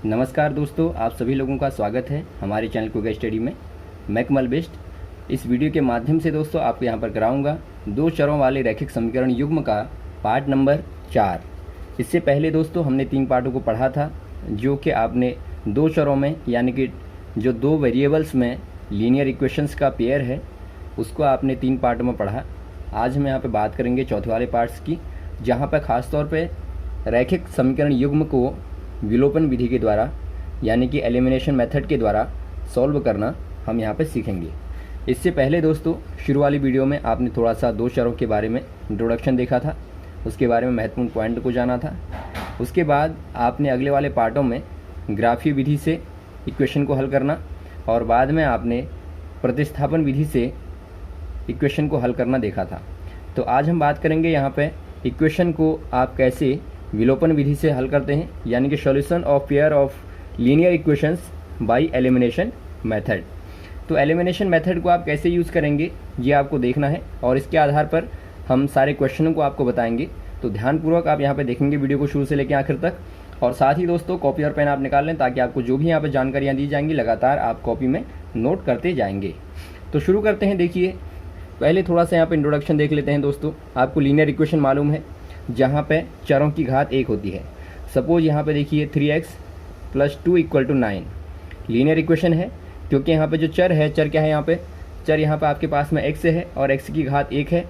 नमस्कार दोस्तों, आप सभी लोगों का स्वागत है हमारे चैनल क्विक स्टडी में। मैं कमल बिष्ट। इस वीडियो के माध्यम से दोस्तों आपको यहाँ पर कराऊंगा दो चरों वाले रैखिक समीकरण युग्म का पार्ट नंबर 4। इससे पहले दोस्तों हमने 3 पार्टों को पढ़ा था, जो कि आपने दो चरों में यानी कि जो दो वेरिएबल्स में लीनियर इक्वेशंस का पेयर है उसको आपने 3 पार्टों में पढ़ा। आज हम यहाँ पर बात करेंगे चौथे वाले पार्ट्स की, जहाँ पर ख़ासतौर पर रैखिक समीकरण युग्म को विलोपन विधि के द्वारा यानी कि एलिमिनेशन मेथड के द्वारा सॉल्व करना हम यहाँ पे सीखेंगे। इससे पहले दोस्तों शुरू वाली वीडियो में आपने थोड़ा सा दो चरों के बारे में इंट्रोडक्शन देखा था, उसके बारे में महत्वपूर्ण पॉइंट को जाना था। उसके बाद आपने अगले वाले पार्टों में ग्राफीय विधि से इक्वेशन को हल करना और बाद में आपने प्रतिस्थापन विधि से इक्वेशन को हल करना देखा था। तो आज हम बात करेंगे यहाँ पे इक्वेशन को आप कैसे विलोपन विधि से हल करते हैं, यानी कि solution of pair of linear equations by elimination method. तो एलिमिनेशन मेथड को आप कैसे यूज़ करेंगे ये आपको देखना है और इसके आधार पर हम सारे क्वेश्चनों को आपको बताएंगे। तो ध्यानपूर्वक आप यहाँ पे देखेंगे वीडियो को शुरू से लेकर आखिर तक। और साथ ही दोस्तों कॉपी और पेन आप निकाल लें ताकि आपको जो भी यहाँ पर जानकारियाँ दी जाएंगी लगातार आप कॉपी में नोट करते जाएंगे। तो शुरू करते हैं। देखिए पहले थोड़ा सा यहाँ पर इंट्रोडक्शन देख लेते हैं दोस्तों। आपको लीनियर इक्वेशन मालूम है जहाँ पे चरों की घात 1 होती है। सपोज यहाँ पे देखिए 3x + 2 = 9 लीनियर इक्वेशन है, क्योंकि यहाँ पे जो चर है, चर क्या है यहाँ पे, चर यहाँ पे आपके पास में x है और x की घात 1 है।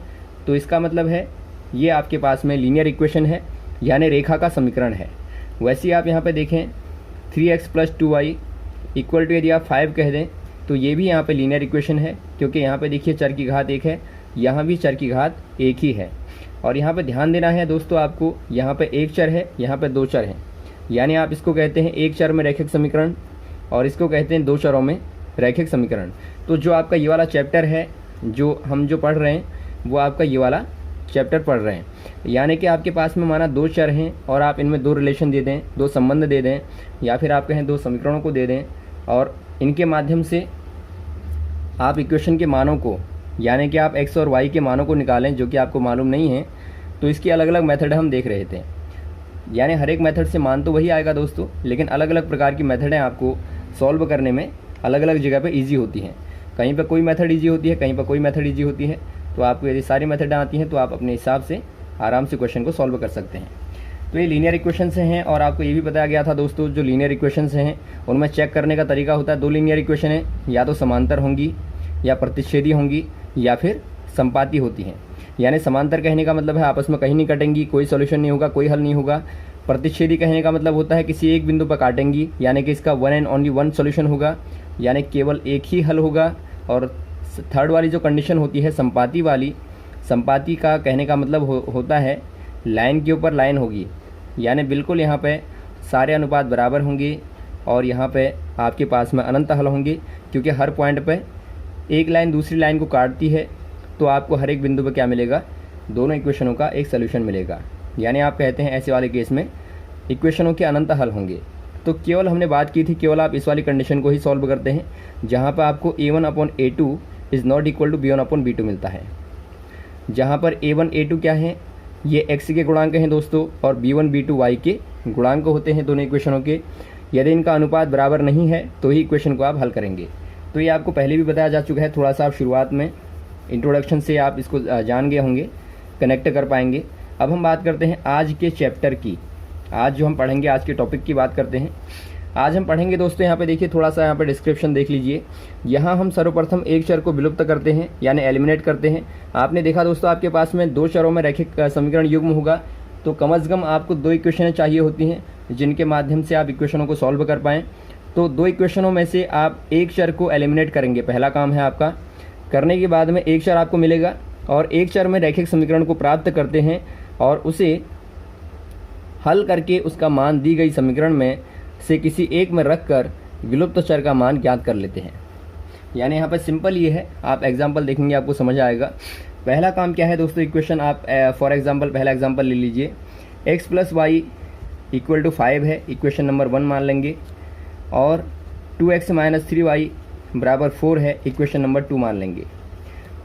तो इसका मतलब है ये आपके पास में लीनियर इक्वेशन है, यानी रेखा का समीकरण है। वैसे ही आप यहाँ पे देखें 3x + 2y = यदि आप 5 कह दें तो ये भी यहाँ पे लीनियर इक्वेशन है, क्योंकि यहाँ पे देखिए चर की घात 1 है, यहाँ भी चर की घात 1 ही है। और यहाँ पे ध्यान देना है दोस्तों आपको, यहाँ पे एक चर है, यहाँ पे दो चर हैं, यानी आप इसको कहते हैं एक चर में रैखिक समीकरण और इसको कहते हैं दो चरों में रैखिक समीकरण। तो जो आपका ये वाला चैप्टर है जो हम पढ़ रहे हैं वो आपका ये वाला चैप्टर पढ़ रहे हैं, यानी कि आपके पास में माना दो चर हैं और आप इनमें दो रिलेशन दे दें, दो संबंध दे दें, या फिर आप कहें दो समीकरणों को दे दें और इनके माध्यम से आप इक्वेशन के मानों को यानी कि आप x और y के मानों को निकालें, जो कि आपको मालूम नहीं है। तो इसकी अलग अलग मेथड हम देख रहे थे, यानी हर एक मेथड से मान तो वही आएगा दोस्तों, लेकिन अलग अलग प्रकार की मेथडें आपको सॉल्व करने में अलग अलग जगह पे इजी होती हैं। कहीं पे कोई मेथड इजी होती है, कहीं पर कोई मेथड इजी होती है। तो आपको यदि सारी मेथडें आती हैं तो आप अपने हिसाब से आराम से क्वेश्चन को सॉल्व कर सकते हैं। तो ये लीनियर इक्वेशन से हैं और आपको ये भी बताया गया था दोस्तों, जो लीनियर इक्वेशन हैं उनमें चेक करने का तरीका होता है। दो लीनियर इक्वेशन है, या तो समांतर होंगी या प्रतिच्छेदी होंगी या फिर संपाती होती हैं। यानी समांतर कहने का मतलब है आपस में कहीं नहीं कटेंगी, कोई सॉल्यूशन नहीं होगा, कोई हल नहीं होगा। प्रतिच्छेदी कहने का मतलब होता है किसी एक बिंदु पर काटेंगी, यानी कि इसका one and only one solution होगा, यानी केवल एक ही हल होगा। और थर्ड वाली जो कंडीशन होती है संपाती वाली, संपाती का कहने का मतलब होता है लाइन के ऊपर लाइन होगी, यानी बिल्कुल यहाँ पे सारे अनुपात बराबर होंगे और यहाँ पे आपके पास में अनंत हल होंगे, क्योंकि हर पॉइंट पे एक लाइन दूसरी लाइन को काटती है। तो आपको हर एक बिंदु पर क्या मिलेगा, दोनों इक्वेशनों का एक सॉल्यूशन मिलेगा। यानी आप कहते हैं ऐसे वाले केस में इक्वेशनों के अनंत हल होंगे। तो केवल हमने बात की थी, केवल आप इस वाली कंडीशन को ही सॉल्व करते हैं जहाँ पर आपको a1/a2 = b1/b2 मिलता है। जहाँ पर a1 a2 क्या है, ये x के गुणांक हैं दोस्तों और b1 b2 y के गुणांक होते हैं दोनों इक्वेशनों के। यदि इनका अनुपात बराबर नहीं है तो ही इक्वेशन को आप हल करेंगे। तो ये आपको पहले भी बताया जा चुका है, थोड़ा सा आप शुरुआत में इंट्रोडक्शन से आप इसको जान गए होंगे, कनेक्ट कर पाएंगे। अब हम बात करते हैं आज के चैप्टर की। आज जो हम पढ़ेंगे, आज के टॉपिक की बात करते हैं। आज हम पढ़ेंगे दोस्तों, यहाँ पे देखिए थोड़ा सा यहाँ पे डिस्क्रिप्शन देख लीजिए। यहाँ हम सर्वप्रथम एक चर को विलुप्त करते हैं यानी एलिमिनेट करते हैं। आपने देखा दोस्तों आपके पास में दो चरों में रैखिक समीकरण युग्म होगा, तो कम अज़ कम आपको दो इक्वेशनें चाहिए होती हैं जिनके माध्यम से आप इक्वेशनों को सॉल्व कर पाएँ। तो दो इक्वेशनों में से आप एक चर को एलिमिनेट करेंगे, पहला काम है आपका। करने के बाद में एक चर आपको मिलेगा और एक चर में रैखिक समीकरण को प्राप्त करते हैं और उसे हल करके उसका मान दी गई समीकरण में से किसी एक में रख कर विलुप्त चर का मान ज्ञात कर लेते हैं। यानी यहाँ पर सिंपल ये है, आप एग्जाम्पल देखेंगे आपको समझ आएगा। पहला काम क्या है दोस्तों, इक्वेशन आप फॉर एग्जाम्पल पहला एग्जाम्पल ले लीजिए। x + y = 5 है, इक्वेशन नंबर 1 मान लेंगे, और 2x - 3y = 4 है, इक्वेशन नंबर 2 मान लेंगे।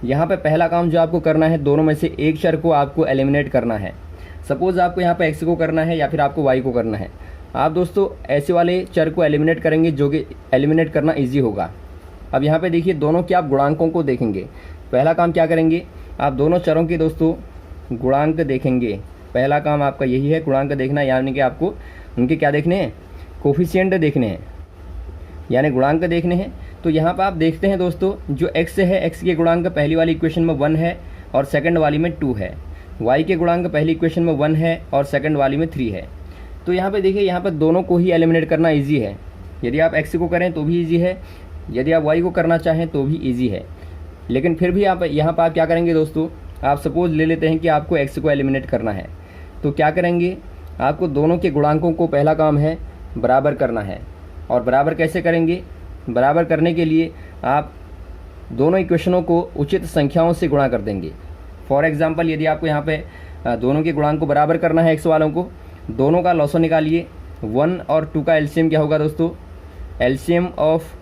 यहाँ पे पहला काम जो आपको करना है, दोनों में से एक चर को आपको एलिमिनेट करना है। सपोज़ आपको यहाँ पे x को करना है या फिर आपको y को करना है, आप दोस्तों ऐसे वाले चर को एलिमिनेट करेंगे जो कि एलिमिनेट करना ईजी होगा। अब यहाँ पे देखिए दोनों के आप गुणांकों को देखेंगे। पहला काम क्या करेंगे, आप दोनों चरों के दोस्तों गुणांक देखेंगे। पहला काम आपका यही है, गुणांक देखना, यानी कि आपको उनके क्या देखने हैं, कोफिशिएंट देखने हैं, यानी गुणांक देखने हैं। तो यहाँ पर आप देखते हैं दोस्तों, जो x है, x के गुणांक पहली वाली इक्वेशन में 1 है और सेकंड वाली में 2 है। y के गुणांक पहली इक्वेशन में 1 है और सेकंड वाली में 3 है। तो यहाँ पे देखिए, यहाँ पर दोनों को ही एलिमिनेट करना ईजी है। यदि आप x को करें तो भी ईजी है, यदि आप y को करना चाहें तो भी ईजी है। लेकिन फिर भी आप यहाँ पर आप क्या करेंगे दोस्तों, आप सपोज ले लेते हैं कि आपको x को एलिमिनेट करना है, तो क्या करेंगे, आपको दोनों के गुणांकों को पहला काम है बराबर करना है। और बराबर कैसे करेंगे, बराबर करने के लिए आप दोनों इक्वेशनों को उचित संख्याओं से गुणा कर देंगे। फॉर एग्जांपल, यदि आपको यहाँ पे दोनों के गुणांक को बराबर करना है x वालों को, दोनों का लॉसो निकालिए। 1 और 2 का एलसीएम क्या होगा दोस्तों, एलसीएम ऑफ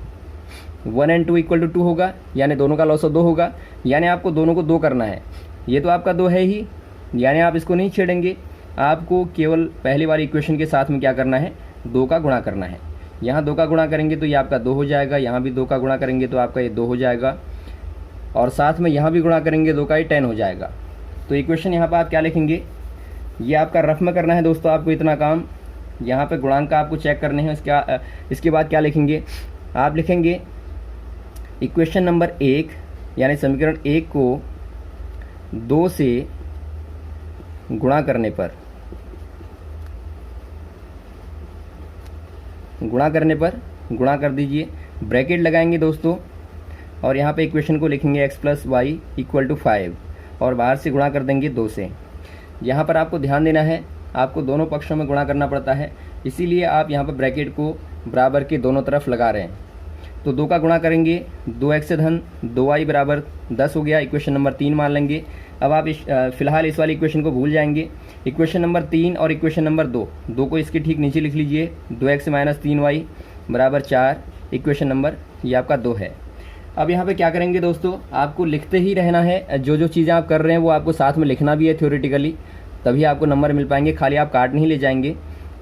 1 and 2 = 2 होगा, यानी दोनों का लॉसो 2 होगा। यानी आपको दोनों को 2 करना है। ये तो आपका 2 है ही, यानी आप इसको नहीं छेड़ेंगे, आपको केवल पहली वाली इक्वेशन के साथ में क्या करना है, 2 का गुणा करना है। यहाँ 2 का गुणा करेंगे तो ये आपका 2 हो जाएगा, यहाँ भी 2 का गुणा करेंगे तो आपका ये 2 हो जाएगा, और साथ में यहाँ भी गुणा करेंगे 2 का, ये 10 हो जाएगा। तो इक्वेशन यहाँ पर आप क्या लिखेंगे, ये आपका रफ में करना है दोस्तों आपको इतना काम। यहाँ पे गुणांक का आपको चेक करने हैं। इसके बाद क्या लिखेंगे, आप लिखेंगे इक्वेशन नंबर 1 यानी समीकरण 1 को 2 से गुणा करने पर, गुणा कर दीजिए, ब्रैकेट लगाएंगे दोस्तों, और यहाँ पे इक्वेशन को लिखेंगे x + y = 5 और बाहर से गुणा कर देंगे 2 से। यहाँ पर आपको ध्यान देना है, आपको दोनों पक्षों में गुणा करना पड़ता है, इसीलिए आप यहाँ पर ब्रैकेट को बराबर के दोनों तरफ लगा रहे हैं। तो 2 का गुणा करेंगे, 2x धन 2y = 10 हो गया, इक्वेशन नंबर 3 मान लेंगे। अब आप फिलहाल इस वाली इक्वेशन को भूल जाएंगे। इक्वेशन नंबर 3 और इक्वेशन नंबर 2 को इसके ठीक नीचे लिख लीजिए। 2x - 3y = 4, इक्वेशन नंबर ये आपका 2 है। अब यहाँ पे क्या करेंगे दोस्तों, आपको लिखते ही रहना है, जो जो चीज़ें आप कर रहे हैं वो आपको साथ में लिखना भी है थ्योरेटिकली, तभी आपको नंबर मिल पाएंगे। खाली आप काट नहीं ले जाएंगे।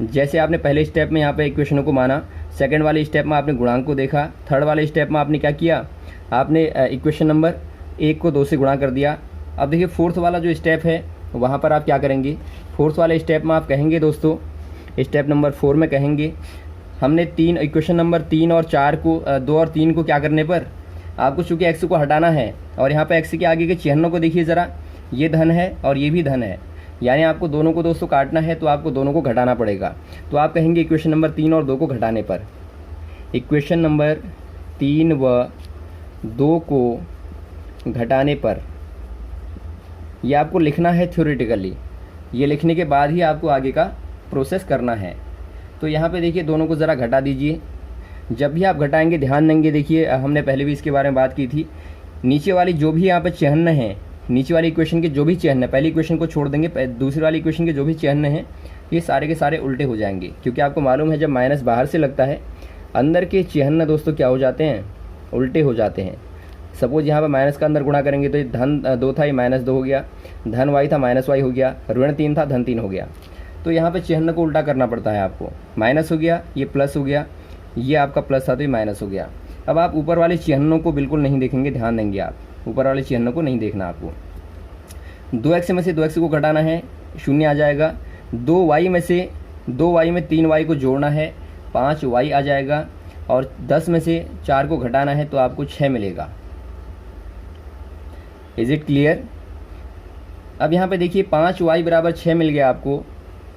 जैसे आपने पहले स्टेप में यहाँ पे इक्वेशनों को माना, सेकंड वाले स्टेप में आपने गुणांक को देखा, थर्ड वाले स्टेप में आपने क्या किया, आपने इक्वेशन नंबर 1 को 2 से गुणा कर दिया। अब देखिए फोर्थ वाला जो स्टेप है वहाँ पर आप क्या करेंगे, फोर्थ वाले स्टेप में आप कहेंगे दोस्तों, स्टेप नंबर 4 में कहेंगे, हमने इक्वेशन नंबर 3 और 4 को 2 और 3 को क्या करने पर, आपको चूँकि x को हटाना है, और यहाँ पर x के आगे के चिन्हों को देखिए ज़रा, ये धन है और ये भी धन है, यानी आपको दोनों को दोस्तों काटना है, तो आपको दोनों को घटाना पड़ेगा। तो आप कहेंगे इक्वेशन नंबर 3 और 2 को घटाने पर, इक्वेशन नंबर 3 व 2 को घटाने पर, ये आपको लिखना है थ्योरेटिकली। ये लिखने के बाद ही आपको आगे का प्रोसेस करना है। तो यहाँ पे देखिए दोनों को ज़रा घटा दीजिए। जब भी आप घटाएंगे ध्यान देंगे, देखिए हमने पहले भी इसके बारे में बात की थी, नीचे वाली जो भी यहाँ पर चिन्ह हैं, नीचे वाली इक्वेशन के जो भी चिन्ह है, पहली इक्वेशन को छोड़ देंगे, दूसरी वाली इक्वेशन के जो भी चिन्ह हैं ये सारे के सारे उल्टे हो जाएंगे, क्योंकि आपको मालूम है जब माइनस बाहर से लगता है, अंदर के चिन्ह दोस्तों क्या हो जाते हैं, उल्टे हो जाते हैं। सपोज यहाँ पर माइनस का अंदर गुणा करेंगे तो ये धन 2 था, ये -2 हो गया, धन y था -y हो गया, ऋण 3 था, धन 3 हो गया। तो यहाँ पे चिन्ह को उल्टा करना पड़ता है आपको, माइनस हो गया, ये प्लस हो गया, ये आपका प्लस था तो ये माइनस हो गया। अब आप ऊपर वाले चिन्हों को बिल्कुल नहीं देखेंगे, ध्यान देंगे आप, ऊपर वाले चिन्हों को नहीं देखना आपको। 2x में से 2x को घटाना है, 0 आ जाएगा। 2y में से 2y में 3y को जोड़ना है, 5y आ जाएगा, और 10 में से 4 को घटाना है तो आपको 6 मिलेगा। Is it clear? अब यहाँ पे देखिए 5y = 6 मिल गया आपको,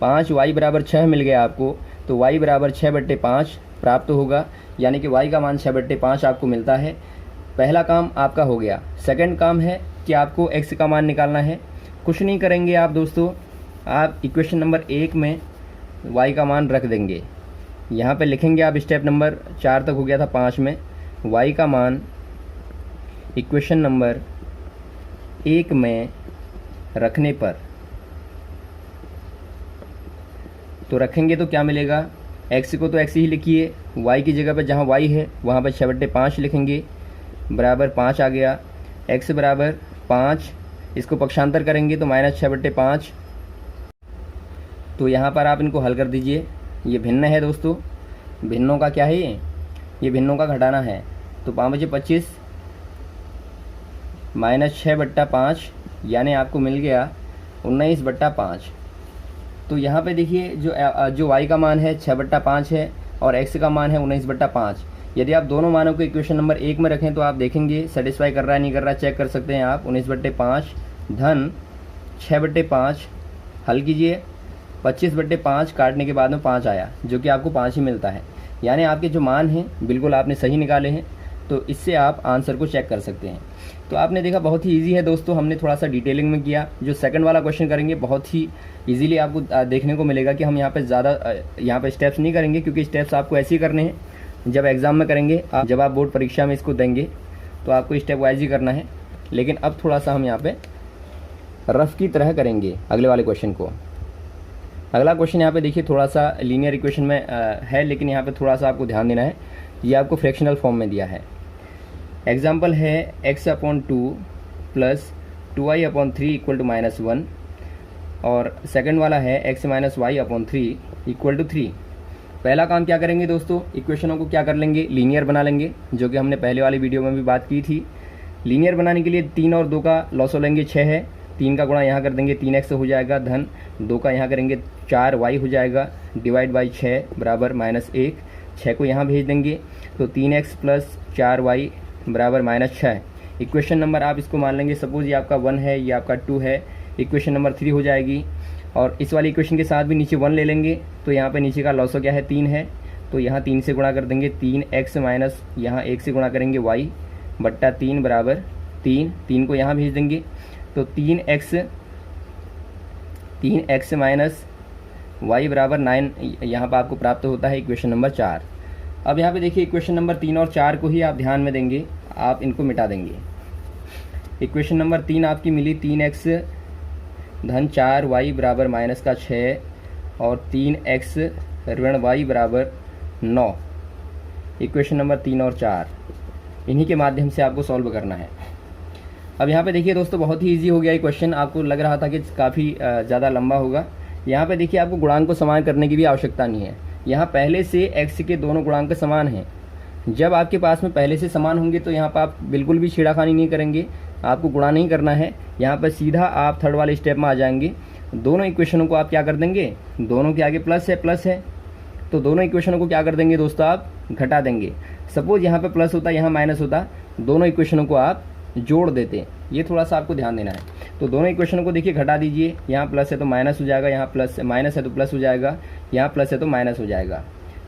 5y = 6 मिल गया आपको, तो y = 6/5 प्राप्त होगा, यानी कि y का मान 6/5 आपको मिलता है। पहला काम आपका हो गया। सेकंड काम है कि आपको x का मान निकालना है। कुछ नहीं करेंगे आप दोस्तों, आप इक्वेशन नंबर 1 में y का मान रख देंगे, यहाँ पे लिखेंगे आप, स्टेप नंबर 4 तक हो गया था, 5 में y का मान इक्वेशन नंबर 1 में रखने पर, तो रखेंगे तो क्या मिलेगा, x को तो x ही लिखिए, y की जगह पर जहाँ y है वहाँ पर 6/5 लिखेंगे, बराबर 5 आ गया। x = 5, इसको पक्षांतर करेंगे तो -6/5। तो यहाँ पर आप इनको हल कर दीजिए, ये भिन्न है दोस्तों, भिन्नों का क्या है ये भिन्नों का घटाना है। तो 5 बचे 25 माइनस 6/5 यानी आपको मिल गया 19/5। तो यहाँ पे देखिए जो y का मान है 6/5 है और x का मान है 19/5। यदि आप दोनों मानों को इक्वेशन नंबर 1 में रखें तो आप देखेंगे सेटिस्फाई कर रहा है नहीं कर रहा है, चेक कर सकते हैं आप। 19/5 धन 6/5 हल कीजिए, 25/5 काटने के बाद में 5 आया, जो कि आपको 5 ही मिलता है। यानी आपके जो मान हैं बिल्कुल आपने सही निकाले हैं। तो इससे आप आंसर को चेक कर सकते हैं। तो आपने देखा बहुत ही इजी है दोस्तों, हमने थोड़ा सा डिटेलिंग में किया। जो सेकंड वाला क्वेश्चन करेंगे बहुत ही इजीली आपको देखने को मिलेगा कि हम यहाँ पे ज़्यादा यहाँ पे स्टेप्स नहीं करेंगे, क्योंकि स्टेप्स आपको ऐसे ही करने हैं जब एग्ज़ाम में करेंगे। जब आप बोर्ड परीक्षा में इसको देंगे तो आपको स्टेप वाइज ही करना है। लेकिन अब थोड़ा सा हम यहाँ पे रफ की तरह करेंगे अगले वाले क्वेश्चन को। अगला क्वेश्चन यहाँ पे देखिए थोड़ा सा लीनियर इक्वेशन में है, लेकिन यहाँ पे थोड़ा सा आपको ध्यान देना है। ये आपको फ्रैक्शनल फॉर्म में दिया है। एग्जाम्पल है x/2 plus 2y/3 equal to -1 और सेकंड वाला है x - y/3 इक्वल टू 3। पहला काम क्या करेंगे दोस्तों, इक्वेशनों को क्या कर लेंगे, लीनियर बना लेंगे, जो कि हमने पहले वाली वीडियो में भी बात की थी। लीनियर बनाने के लिए 3 और 2 का लॉसो लेंगे 6 है, 3 का गुणा यहाँ कर देंगे 3x हो जाएगा, धन 2 का यहाँ करेंगे 4y हो जाएगा, डिवाइड बाई 6 बराबर -1। 6 को यहाँ भेज देंगे तो 3x प्लस 4y बराबर -6। इक्वेशन नंबर आप इसको मान लेंगे, सपोज ये आपका 1 है, ये आपका 2 है, इक्वेशन नंबर 3 हो जाएगी। और इस वाली इक्वेशन के साथ भी नीचे 1 ले लेंगे तो यहाँ पे नीचे का लॉसो क्या है 3 है, तो यहाँ 3 से गुणा कर देंगे, 3x माइनस यहाँ 1 से गुणा करेंगे y बट्टा 3 बराबर 3। 3 को यहाँ भेज देंगे तो 3x माइनस y बराबर 9 यहाँ पर आपको प्राप्त होता है इक्वेशन नंबर 4। अब यहाँ पे देखिए इक्वेशन नंबर 3 और 4 को ही आप ध्यान में देंगे, आप इनको मिटा देंगे। इक्वेशन नंबर 3 आपकी मिली 3x धन 4y बराबर -6 और 3x ऋण y बराबर 9। इक्वेशन नंबर 3 और 4 इन्हीं के माध्यम से आपको सॉल्व करना है। अब यहाँ पे देखिए दोस्तों बहुत ही इजी हो गया ये क्वेश्चन। आपको लग रहा था कि काफ़ी ज़्यादा लंबा होगा। यहाँ पे देखिए आपको गुणांक को समान करने की भी आवश्यकता नहीं है। यहाँ पहले से x के दोनों गुणांक समान हैं। जब आपके पास में पहले से समान होंगे तो यहाँ पर आप बिल्कुल भी छेड़खानी नहीं करेंगे, आपको गुणा नहीं करना है। यहाँ पर सीधा आप थर्ड वाले स्टेप में आ जाएंगे। दोनों इक्वेशनों को आप क्या कर देंगे, दोनों के आगे प्लस है तो दोनों इक्वेशनों को क्या कर देंगे दोस्तों, आप घटा देंगे। सपोज यहाँ पे प्लस होता, यहाँ माइनस होता, दोनों इक्वेशनों को आप जोड़ देते। ये थोड़ा सा आपको ध्यान देना है। तो दोनों इक्वेशनों को देखिए घटा दीजिए, यहाँ प्लस है तो माइनस हो जाएगा, यहाँ प्लस माइनस है तो प्लस हो जाएगा, यहाँ प्लस है तो माइनस हो जाएगा।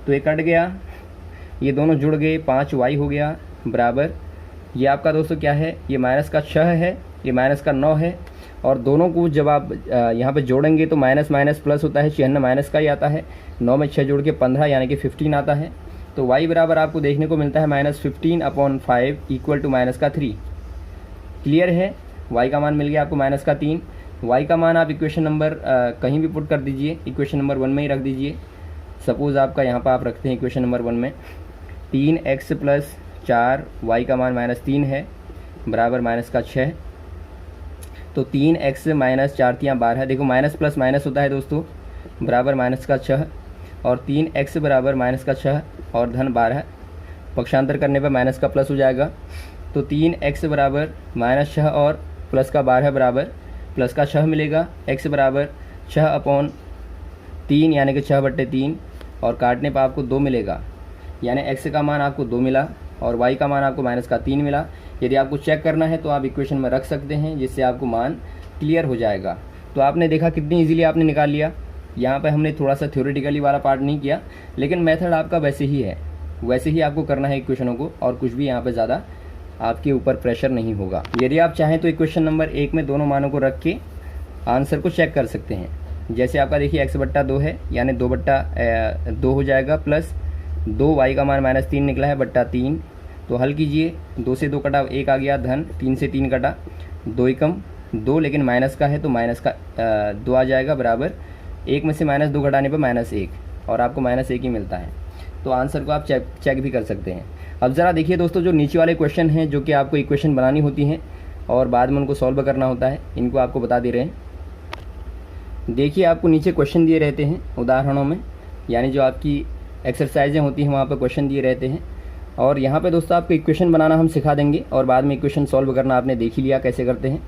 तो ये कट गया, ये दोनों जुड़ गए, 5y हो गया बराबर, ये आपका दोस्तों क्या है, ये माइनस का 6 है, ये माइनस का 9 है। और दोनों को जब आप यहाँ पे जोड़ेंगे तो माइनस माइनस प्लस होता है, चिन्ह माइनस का ही आता है। 9 में 6 जोड़ के 15 यानी कि 15 आता है। तो y बराबर आपको देखने को मिलता है -15/5 इक्वल टू -3। क्लियर है, y का मान मिल गया आपको -3। y का मान आप इक्वेशन नंबर कहीं भी पुट कर दीजिए, इक्वेशन नंबर 1 में ही रख दीजिए। सपोज़ आपका यहाँ पर आप रखते हैं इक्वेशन नंबर 1 में 3x प्लस 4, y का मान -3 है बराबर -6। तो 3x माइनस 4 × 12, देखो माइनस प्लस माइनस होता है दोस्तों, बराबर -6 और 3x बराबर -6 और धन 12, पक्षांतर करने पर माइनस का प्लस हो जाएगा। तो 3x बराबर -6 और प्लस का 12 बराबर प्लस का 6 मिलेगा। x बराबर 6/3 यानी कि 6/3 और काटने पर आपको 2 मिलेगा, यानी x का मान आपको 2 मिला और y का मान आपको -3 मिला। यदि आपको चेक करना है तो आप इक्वेशन में रख सकते हैं, जिससे आपको मान क्लियर हो जाएगा। तो आपने देखा कितनी इजीली आपने निकाल लिया। यहाँ पे हमने थोड़ा सा थ्योरेटिकली वाला पार्ट नहीं किया, लेकिन मेथड आपका वैसे ही है, वैसे ही आपको करना है इक्वेशनों को, और कुछ भी यहाँ पे ज़्यादा आपके ऊपर प्रेशर नहीं होगा। यदि आप चाहें तो इक्वेशन नंबर 1 में दोनों मानों को रख के आंसर को चेक कर सकते हैं। जैसे आपका देखिए x/2 है, यानी 2/2 हो जाएगा, प्लस 2y का मान -3 निकला है बट्टा 3। तो हल कीजिए, 2 से 2 कटा 1 आ गया, धन 3 से 3 कटा 2 एकम 2, लेकिन माइनस का है तो माइनस का 2 आ जाएगा बराबर 1 में से -2 घटाने पर -1 और आपको -1 ही मिलता है। तो आंसर को आप चेक भी कर सकते हैं। अब ज़रा देखिए दोस्तों, जो नीचे वाले क्वेश्चन हैं जो कि आपको इक्वेशन बनानी होती हैं और बाद में उनको सॉल्व करना होता है, इनको आपको बता दे रहे हैं। देखिए आपको नीचे क्वेश्चन दिए रहते हैं उदाहरणों में, यानी जो आपकी एक्सरसाइजें होती हैं वहाँ पर क्वेश्चन दिए रहते हैं। और यहाँ पे दोस्तों आपको इक्वेशन बनाना हम सिखा देंगे और बाद में इक्वेशन सॉल्व करना आपने देख ही लिया कैसे करते हैं।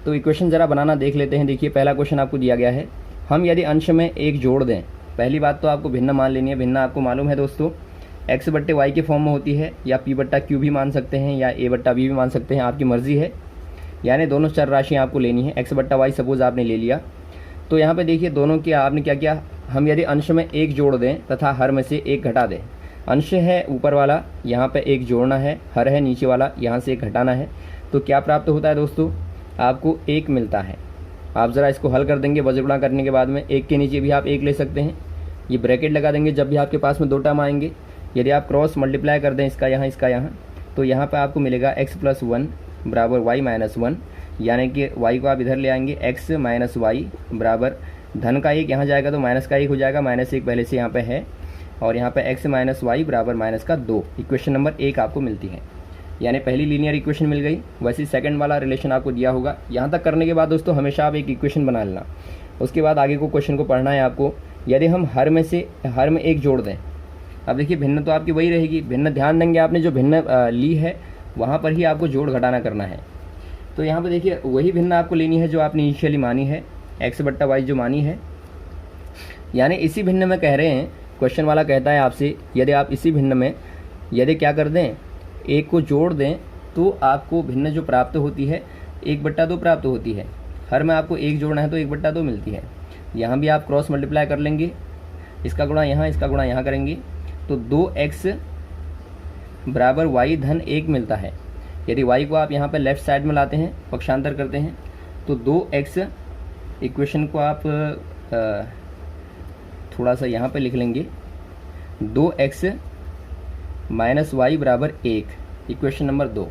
तो इक्वेशन ज़रा बनाना देख लेते हैं। देखिए पहला क्वेश्चन आपको दिया गया है, हम यदि अंश में एक जोड़ दें। पहली बात तो आपको भिन्न मान लेनी है। भिन्न आपको मालूम है दोस्तों x बट्टे वाई के फॉर्म में होती है, या p बट्टा क्यू भी मान सकते हैं, या a बट्टा बी भी मान सकते हैं, आपकी मर्ज़ी है। यानी दोनों चर राशियाँ आपको लेनी है। x बट्टा वाई सपोज आपने ले लिया, तो यहाँ पे देखिए दोनों की आपने क्या किया, हम यदि अंश में एक जोड़ दें तथा हर में से एक घटा दें। अंश है ऊपर वाला, यहाँ पे एक जोड़ना है, हर है नीचे वाला, यहाँ से एक घटाना है, तो क्या प्राप्त होता है दोस्तों, आपको एक मिलता है। आप ज़रा इसको हल कर देंगे, वज्र गुणा करने के बाद में एक के नीचे भी आप एक ले सकते हैं। ये ब्रैकेट लगा देंगे जब भी आपके पास में दो टर्म आएंगे। यदि आप क्रॉस मल्टीप्लाई कर दें इसका यहाँ, तो यहाँ पर आपको मिलेगा x+1 बराबर y-1, यानी कि y को आप इधर ले आएंगे, x - y बराबर धन का 1 यहाँ जाएगा तो माइनस का 1 हो जाएगा, -1 पहले से यहाँ पे है, और यहाँ पे x - y बराबर -2। इक्वेशन नंबर 1 आपको मिलती है, यानी पहली लीनियर इक्वेशन मिल गई। वैसे सेकंड वाला रिलेशन आपको दिया होगा। यहाँ तक करने के बाद दोस्तों हमेशा आप एक इक्वेशन बना लेना, उसके बाद आगे को क्वेश्चन को पढ़ना है आपको। यदि हम हर में एक जोड़ दें, अब देखिए भिन्न तो आपकी वही रहेगी। भिन्न ध्यान देंगे आपने, जो भिन्न ली है वहाँ पर ही आपको जोड़ घटाना करना है। तो यहाँ पर देखिए वही भिन्न आपको लेनी है जो आपने इनिशियली मानी है, x बट्टा वाई जो मानी है। यानी इसी भिन्न में कह रहे हैं, क्वेश्चन वाला कहता है आपसे यदि आप इसी भिन्न में यदि क्या कर दें, एक को जोड़ दें तो आपको भिन्न जो प्राप्त होती है 1/2 प्राप्त होती है। हर में आपको एक जोड़ना है तो 1/2 मिलती है। यहाँ भी आप क्रॉस मल्टीप्लाई कर लेंगे, इसका गुणा यहाँ, इसका गुणा यहाँ करेंगे तो 2x बराबर y धन 1 मिलता है। यदि y को आप यहाँ पर लेफ़्ट साइड में लाते हैं, पक्षांतर करते हैं, तो 2x इक्वेशन को आप थोड़ा सा यहाँ पे लिख लेंगे, 2x - y बराबर 1, इक्वेशन नंबर 2।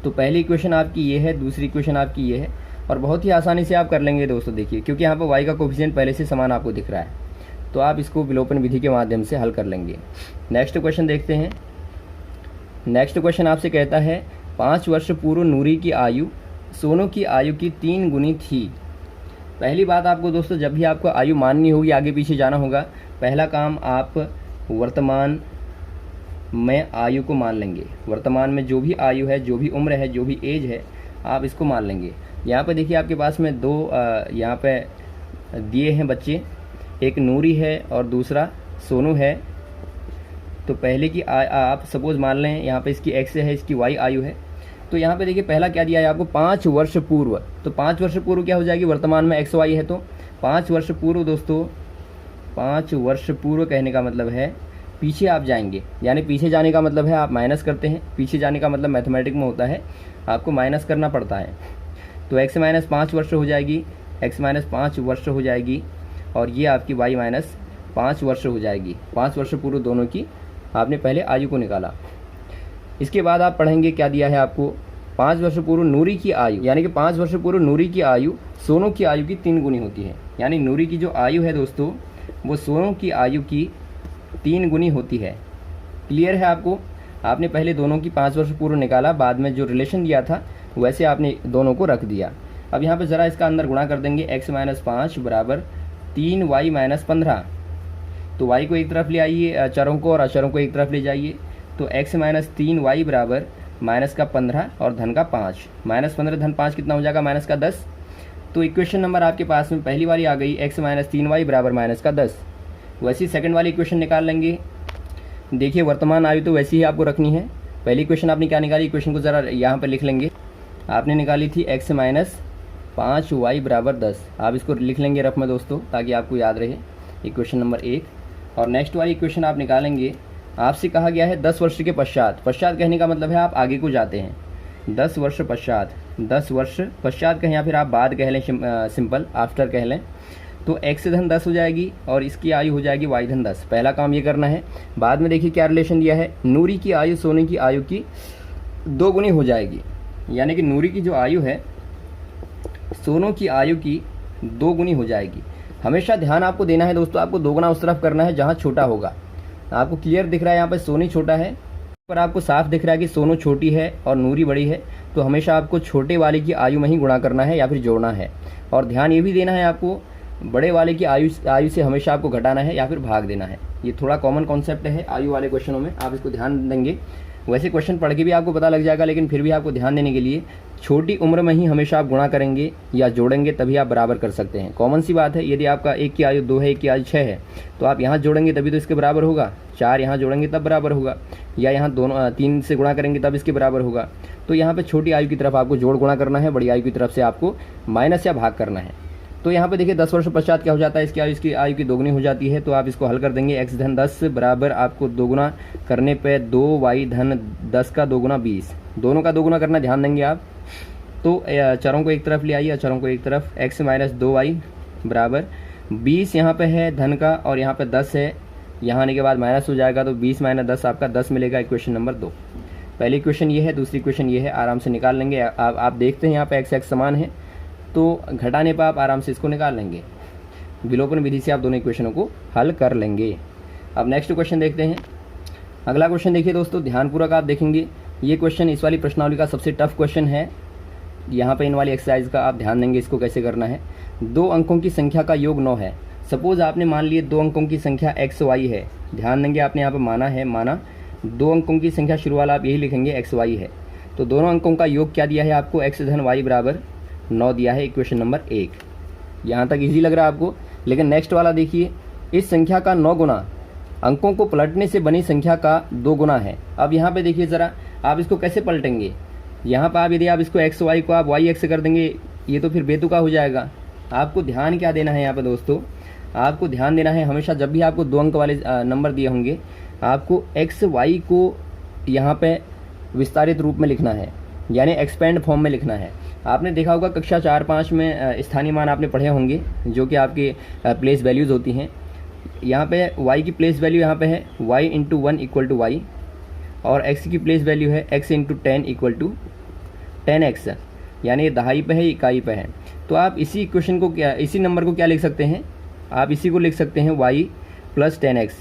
तो पहली इक्वेशन आपकी ये है, दूसरी इक्वेशन आपकी ये है, और बहुत ही आसानी से आप कर लेंगे दोस्तों। देखिए क्योंकि यहाँ पर y का कोफिशिएंट पहले से समान आपको दिख रहा है, तो आप इसको विलोपन विधि के माध्यम से हल कर लेंगे। नेक्स्ट क्वेश्चन देखते हैं। नेक्स्ट क्वेश्चन आपसे कहता है 5 वर्ष पूर्व नूरी की आयु सोनू की आयु की 3 गुनी थी। पहली बात आपको दोस्तों जब भी आपको आयु माननी होगी, आगे पीछे जाना होगा, पहला काम आप वर्तमान में आयु को मान लेंगे। वर्तमान में जो भी आयु है, जो भी उम्र है, जो भी एज है, आप इसको मान लेंगे। यहाँ पे देखिए आपके पास में दो यहाँ पे दिए हैं बच्चे, एक नूरी है और दूसरा सोनू है। तो पहले की आप सपोज मान लें यहाँ पे इसकी x है, इसकी y आयु है। तो यहाँ पे देखिए पहला क्या दिया है आपको, 5 वर्ष पूर्व। तो 5 वर्ष पूर्व क्या हो जाएगी, वर्तमान में x y है, तो 5 वर्ष पूर्व दोस्तों, 5 वर्ष पूर्व कहने का मतलब है पीछे आप जाएंगे। यानी पीछे जाने का मतलब है आप माइनस करते हैं। पीछे जाने का मतलब मैथमेटिक में होता है आपको माइनस करना पड़ता है। तो x - 5 वर्ष हो जाएगी, x - 5 वर्ष हो जाएगी, और ये आपकी y - 5 वर्ष हो जाएगी। 5 वर्ष पूर्व दोनों की आपने पहले आयु को निकाला। इसके बाद आप पढ़ेंगे क्या दिया है आपको, 5 वर्ष पूर्व नूरी की आयु, यानी कि 5 वर्ष पूर्व नूरी की आयु सोनू की आयु की 3 गुनी होती है। यानी नूरी की जो आयु है दोस्तों वो सोनू की आयु की 3 गुनी होती है। क्लियर है आपको? आपने पहले दोनों की 5 वर्ष पूर्व निकाला, बाद में जो रिलेशन दिया था वैसे आपने दोनों को रख दिया। अब यहाँ पे ज़रा इसका अंदर गुणा कर देंगे, x - 5 बराबर 3y - 15। तो y को एक तरफ ले आइए चरों को, और अचरों को एक तरफ ले जाइए। तो x - 3y बराबर -15 और धन का 5। -15 धन 5 कितना हो जाएगा, -10। तो इक्वेशन नंबर आपके पास में पहली वाली आ गई, x - 3y बराबर -10। वैसी सेकंड वाली इक्वेशन निकाल लेंगे। देखिए वर्तमान आयु तो वैसी ही आपको रखनी है। पहली इक्वेशन आपने क्या निकाली, इक्वेशन को ज़रा यहाँ पर लिख लेंगे। आपने निकाली थी x - 5y बराबर 10। आप इसको लिख लेंगे रफ में दोस्तों, ताकि आपको याद रहे, इक्वेशन नंबर 1। और नेक्स्ट वाली इक्वेशन आप निकालेंगे। आपसे कहा गया है 10 वर्ष के पश्चात। पश्चात कहने का मतलब है आप आगे को जाते हैं। 10 वर्ष पश्चात, 10 वर्ष पश्चात कहें या फिर आप बाद कह लें, सिंपल आफ्टर कह लें। तो x धन 10 हो जाएगी और इसकी आयु हो जाएगी y धन 10। पहला काम ये करना है। बाद में देखिए क्या रिलेशन दिया है, नूरी की आयु सोने की आयु की 2 गुनी हो जाएगी। यानी कि नूरी की जो आयु है सोनू की आयु की 2 गुनी हो जाएगी। हमेशा ध्यान आपको देना है दोस्तों, आपको दोगुना उस तरफ करना है जहाँ छोटा होगा। आपको क्लियर दिख रहा है यहाँ पर सोनी छोटा है, पर आपको साफ दिख रहा है कि सोनू छोटी है और नूरी बड़ी है। तो हमेशा आपको छोटे वाले की आयु में ही गुणा करना है या फिर जोड़ना है। और ध्यान ये भी देना है आपको, बड़े वाले की आयु से हमेशा आपको घटाना है या फिर भाग देना है। ये थोड़ा कॉमन कॉन्सेप्ट है आयु वाले क्वेश्चनों में, आप इसको ध्यान देंगे। वैसे क्वेश्चन पढ़ के भी आपको पता लग जाएगा, लेकिन फिर भी आपको ध्यान देने के लिए छोटी उम्र में ही हमेशा आप गुणा करेंगे या जोड़ेंगे तभी आप बराबर कर सकते हैं। कॉमन सी बात है, यदि आपका एक की आयु 2 है, एक की आयु 6 है, तो आप यहाँ जोड़ेंगे तभी तो इसके बराबर होगा, 4 यहाँ जोड़ेंगे तब बराबर होगा, या यहाँ दोनों 3 से गुणा करेंगे तब इसके बराबर होगा। तो यहाँ पे छोटी आयु की तरफ आपको जोड़ गुणा करना है, बड़ी आयु की तरफ से आपको माइनस या भाग करना है। तो यहाँ पे देखिए 10 वर्ष पश्चात क्या हो जाता है, इसकी आयु की दोगुनी हो जाती है। तो आप इसको हल कर देंगे, x धन 10 बराबर आपको दोगुना करने पे 2y धन 10 का दोगुना 20, दोनों का दोगुना करना ध्यान देंगे आप। तो चरों को एक तरफ ले आइए, चरों को एक तरफ, x माइनस 2y बराबर 20 यहाँ पे है धन का और यहाँ पे 10 है, यहाँ आने के बाद माइनस हो जाएगा, तो 20 माइनस 10 आपका 10 मिलेगा। Equation number 2। पहली इक्वेशन ये है, दूसरी इक्वेशन ये है, आराम से निकाल लेंगे। आप देखते हैं यहाँ पे x समान है, तो घटाने पर आप आराम से इसको निकाल लेंगे। विलोपन विधि से आप दोनों इक्वेशनों को हल कर लेंगे। अब नेक्स्ट क्वेश्चन देखते हैं। अगला क्वेश्चन देखिए दोस्तों, ध्यानपूर्वक आप देखेंगे। ये क्वेश्चन इस वाली प्रश्नावली का सबसे टफ क्वेश्चन है। यहाँ पे इन वाली एक्सरसाइज का आप ध्यान देंगे, इसको कैसे करना है। 2 अंकों की संख्या का योग 9 है। सपोज आपने मान लिए 2 अंकों की संख्या x y है। ध्यान देंगे, आपने यहाँ पर माना 2 अंकों की संख्या शुरू वाला आप यही लिखेंगे x y है। तो दोनों अंकों का योग क्या दिया है आपको, x धन y बराबर 9 दिया है। Equation number 1। यहाँ तक इजी लग रहा है आपको, लेकिन नेक्स्ट वाला देखिए, इस संख्या का 9 गुना अंकों को पलटने से बनी संख्या का 2 गुना है। अब यहाँ पे देखिए ज़रा, आप इसको कैसे पलटेंगे। यहाँ पर आप यदि आप इसको एक्स वाई को आप वाई एक्स कर देंगे, ये तो फिर बेतुका हो जाएगा। आपको ध्यान क्या देना है यहाँ पर दोस्तों, आपको ध्यान देना है हमेशा जब भी आपको 2 अंक वाले नंबर दिए होंगे, आपको एक्स वाई को यहाँ पे विस्तारित रूप में लिखना है, यानी एक्सपेंड फॉर्म में लिखना है। आपने देखा होगा कक्षा 4-5 में स्थानीय मान आपने पढ़े होंगे, जो कि आपके प्लेस वैल्यूज़ होती हैं। यहाँ पे y की प्लेस वैल्यू यहाँ पे है y into 1 equal to y, और x की प्लेस वैल्यू है x into 10 equal to 10x, यानी ये दहाई पे है, इकाई पे है। तो आप इसी इक्वेशन को इसी नंबर को क्या लिख सकते हैं, आप इसी को लिख सकते हैं y प्लस 10x,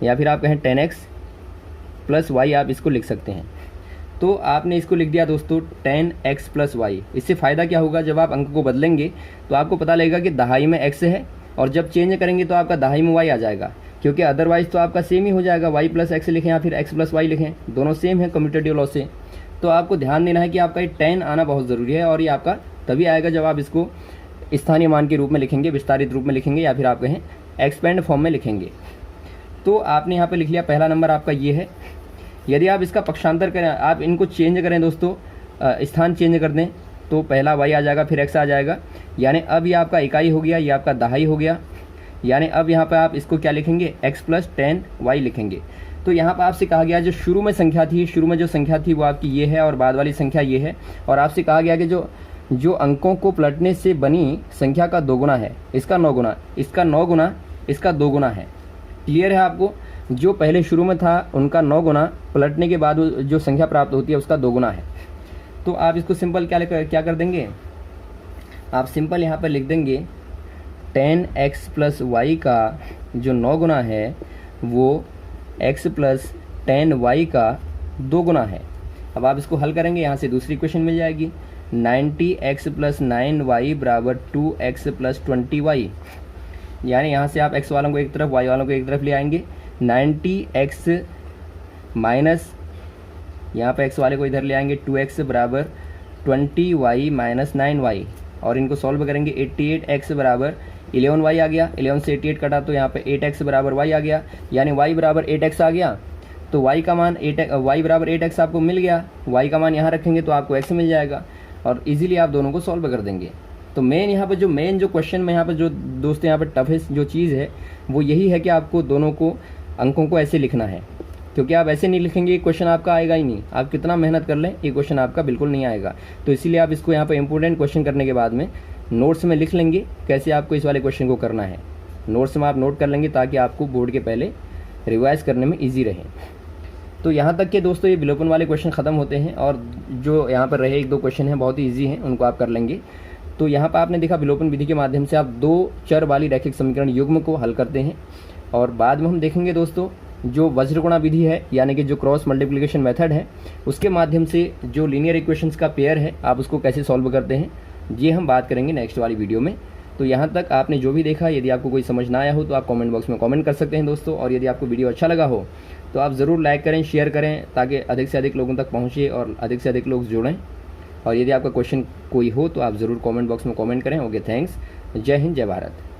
या फिर आप कहें 10x प्लस y, आप इसको लिख सकते हैं। तो आपने इसको लिख दिया दोस्तों 10x प्लस वाई। इससे फ़ायदा क्या होगा, जब आप अंक को बदलेंगे तो आपको पता लगेगा कि दहाई में x है, और जब चेंज करेंगे तो आपका दहाई में y आ जाएगा, क्योंकि अदरवाइज़ तो आपका सेम ही हो जाएगा। y प्लस x लिखें या फिर x प्लस वाई लिखें, दोनों सेम है कम्यूटेटिव लॉ से। तो आपको ध्यान देना है कि आपका ये 10 आना बहुत ज़रूरी है, और ये आपका तभी आएगा जब आप इसको स्थानीय मान के रूप में लिखेंगे, विस्तारित रूप में लिखेंगे, या फिर आप कहें एक्सपेंड फॉर्म में लिखेंगे। तो आपने यहाँ पर लिख लिया, पहला नंबर आपका ये है। यदि आप इसका पक्षांतर करें, आप इनको चेंज करें दोस्तों, स्थान चेंज कर दें, तो पहला y आ जाएगा, फिर x आ जाएगा, यानी अब ये आपका इकाई हो गया, ये आपका दहाई हो गया। यानी अब यहाँ पर आप इसको क्या लिखेंगे, x प्लस 10y लिखेंगे। तो यहाँ पर आपसे कहा गया जो शुरू में संख्या थी, शुरू में जो संख्या थी वो आपकी ये है, और बाद वाली संख्या ये है। और आपसे कहा गया कि जो अंकों को पलटने से बनी संख्या का 2 गुना है, इसका 9 गुना, इसका 9 गुना, इसका 2 गुना है। क्लियर है आपको, जो पहले शुरू में था उनका 9 गुना, पलटने के बाद जो संख्या प्राप्त होती है उसका 2 गुना है। तो आप इसको सिंपल क्या कर देंगे, आप सिंपल यहाँ पर लिख देंगे 10x प्लस वाई का जो 9 गुना है वो x प्लस 10y का 2 गुना है। अब आप इसको हल करेंगे, यहाँ से दूसरी इक्वेशन मिल जाएगी, 90x प्लस 9y बराबर 2x प्लस 20y। यानी यहाँ से आप x वालों को एक तरफ, y वालों को एक तरफ ले आएंगे। 90x माइनस, यहाँ पे x वाले को इधर ले आएंगे, 2x बराबर 20y माइनस 9y, और इनको सॉल्व करेंगे। 88x बराबर 11y आ गया, 11 से 88 कटा तो यहाँ पे 8x बराबर y आ गया, यानी y बराबर 8x आ गया। तो y का मान y बराबर 8x आपको मिल गया। y का मान यहाँ रखेंगे तो आपको x मिल जाएगा, और इजीली आप दोनों को सॉल्व कर देंगे। तो यहाँ पर जो क्वेश्चन में यहाँ पर जो दोस्तों यहाँ पर टफेस्ट जो चीज़ है वो यही है कि आपको दोनों को अंकों को ऐसे लिखना है, क्योंकि आप ऐसे नहीं लिखेंगे ये क्वेश्चन आपका आएगा ही नहीं। आप कितना मेहनत कर लें ये क्वेश्चन आपका बिल्कुल नहीं आएगा। तो इसीलिए आप इसको यहाँ पर इंपॉर्टेंट क्वेश्चन करने के बाद में नोट्स में लिख लेंगे कैसे आपको इस वाले क्वेश्चन को करना है। नोट्स में आप नोट कर लेंगे ताकि आपको बोर्ड के पहले रिवाइज करने में ईजी रहे। तो यहाँ तक के दोस्तों ये विलोपन वाले क्वेश्चन ख़त्म होते हैं, और जो यहाँ पर रहे 1-2 क्वेश्चन हैं बहुत ही ईजी हैं, उनको आप कर लेंगे। तो यहाँ पर आपने देखा विलोपन विधि के माध्यम से आप 2 चर वाली रैखिक समीकरण युग्म को हल करते हैं। और बाद में हम देखेंगे दोस्तों जो वज्रगुणा विधि है, यानी कि जो क्रॉस मल्टीप्लिकेशन मेथड है, उसके माध्यम से जो लीनियर इक्वेशंस का पेयर है आप उसको कैसे सॉल्व करते हैं, ये हम बात करेंगे नेक्स्ट वाली वीडियो में। तो यहाँ तक आपने जो भी देखा, यदि आपको कोई समझ ना आया हो तो आप कमेंट बॉक्स में कमेंट कर सकते हैं दोस्तों। और यदि आपको वीडियो अच्छा लगा हो तो आप ज़रूर लाइक करें, शेयर करें, ताकि अधिक से अधिक लोगों तक पहुँचे और अधिक से अधिक लोग जुड़ें। और यदि आपका क्वेश्चन कोई हो तो आप ज़रूर कमेंट बॉक्स में कमेंट करें। Okay, thanks. जय हिंद, जय भारत।